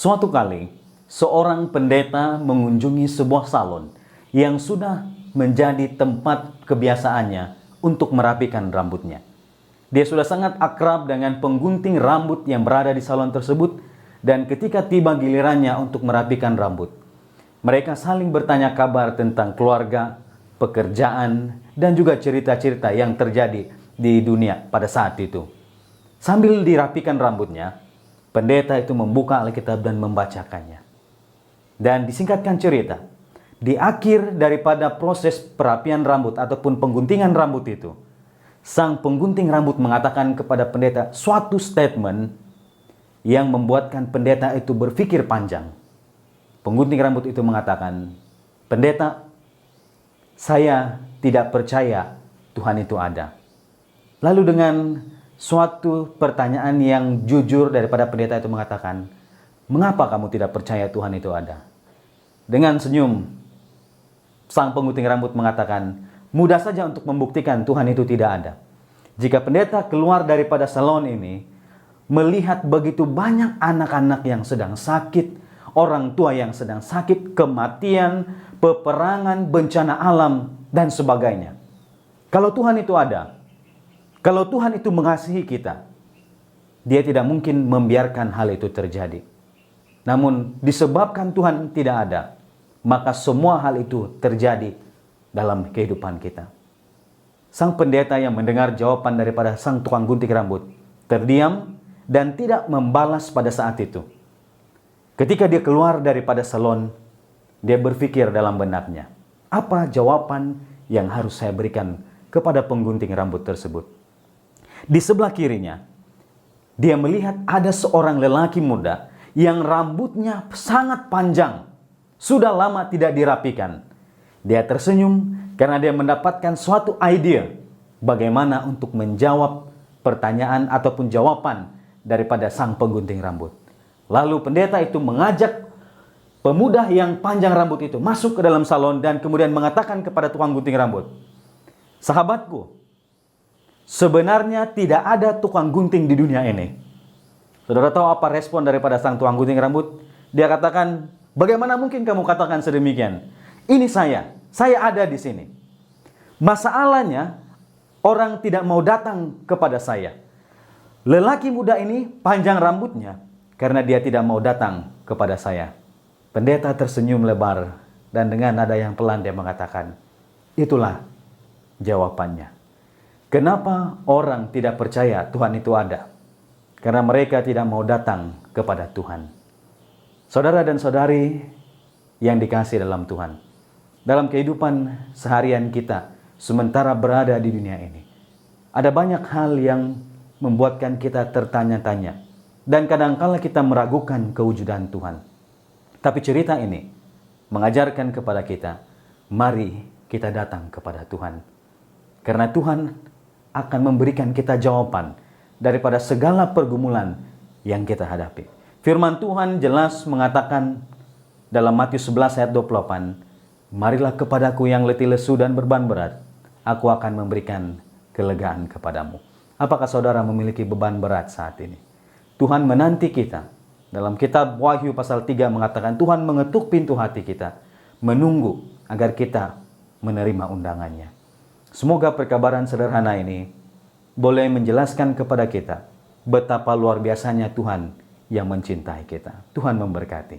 Suatu kali, seorang pendeta mengunjungi sebuah salon yang sudah menjadi tempat kebiasaannya untuk merapikan rambutnya. Dia sudah sangat akrab dengan penggunting rambut yang berada di salon tersebut, dan ketika tiba gilirannya untuk merapikan rambut, mereka saling bertanya kabar tentang keluarga, pekerjaan, dan juga cerita-cerita yang terjadi di dunia pada saat itu. Sambil dirapikan rambutnya, pendeta itu membuka Alkitab dan membacakannya. Dan disingkatkan cerita, di akhir daripada proses perapian rambut ataupun pengguntingan rambut itu, sang penggunting rambut mengatakan kepada pendeta suatu statement yang membuatkan pendeta itu berpikir panjang. Penggunting rambut itu mengatakan, "Pendeta, saya tidak percaya Tuhan itu ada." Lalu dengan suatu pertanyaan yang jujur daripada pendeta itu mengatakan, "Mengapa kamu tidak percaya Tuhan itu ada?" Dengan senyum, sang penggunting rambut mengatakan, "Mudah saja untuk membuktikan Tuhan itu tidak ada. Jika pendeta keluar daripada salon ini, melihat begitu banyak anak-anak yang sedang sakit, orang tua yang sedang sakit, kematian, peperangan, bencana alam, dan sebagainya. Kalau Tuhan itu ada, kalau Tuhan itu mengasihi kita, Dia tidak mungkin membiarkan hal itu terjadi. Namun disebabkan Tuhan tidak ada, maka semua hal itu terjadi dalam kehidupan kita." Sang pendeta yang mendengar jawaban daripada sang tukang gunting rambut terdiam dan tidak membalas pada saat itu. Ketika dia keluar daripada salon, dia berpikir dalam benaknya, apa jawaban yang harus saya berikan kepada penggunting rambut tersebut? Di sebelah kirinya, dia melihat ada seorang lelaki muda yang rambutnya sangat panjang, sudah lama tidak dirapikan. Dia tersenyum karena dia mendapatkan suatu ide bagaimana untuk menjawab pertanyaan ataupun jawaban daripada sang penggunting rambut. Lalu pendeta itu mengajak pemuda yang panjang rambut itu masuk ke dalam salon dan kemudian mengatakan kepada tukang gunting rambut, "Sahabatku, sebenarnya tidak ada tukang gunting di dunia ini." Saudara tahu apa respon daripada sang tukang gunting rambut? Dia katakan, "Bagaimana mungkin kamu katakan sedemikian? Ini saya ada di sini. Masalahnya, orang tidak mau datang kepada saya. Lelaki muda ini panjang rambutnya karena dia tidak mau datang kepada saya." Pendeta tersenyum lebar dan dengan nada yang pelan dia mengatakan, "Itulah jawabannya. Kenapa orang tidak percaya Tuhan itu ada? Karena mereka tidak mau datang kepada Tuhan." Saudara dan saudari yang dikasihi dalam Tuhan, dalam kehidupan seharian kita sementara berada di dunia ini, ada banyak hal yang membuatkan kita tertanya-tanya dan kadangkala kita meragukan kewujudan Tuhan. Tapi cerita ini mengajarkan kepada kita, mari kita datang kepada Tuhan. Karena Tuhan akan memberikan kita jawaban daripada segala pergumulan yang kita hadapi. Firman Tuhan jelas mengatakan dalam Matius 11 ayat 28, "Marilah kepadaku yang letih lesu dan beban berat, aku akan memberikan kelegaan kepadamu." Apakah saudara memiliki beban berat saat ini? Tuhan menanti kita. Dalam kitab Wahyu pasal 3 mengatakan Tuhan mengetuk pintu hati kita, menunggu agar kita menerima undangannya. Semoga perkabaran sederhana ini boleh menjelaskan kepada kita betapa luar biasanya Tuhan yang mencintai kita. Tuhan memberkati.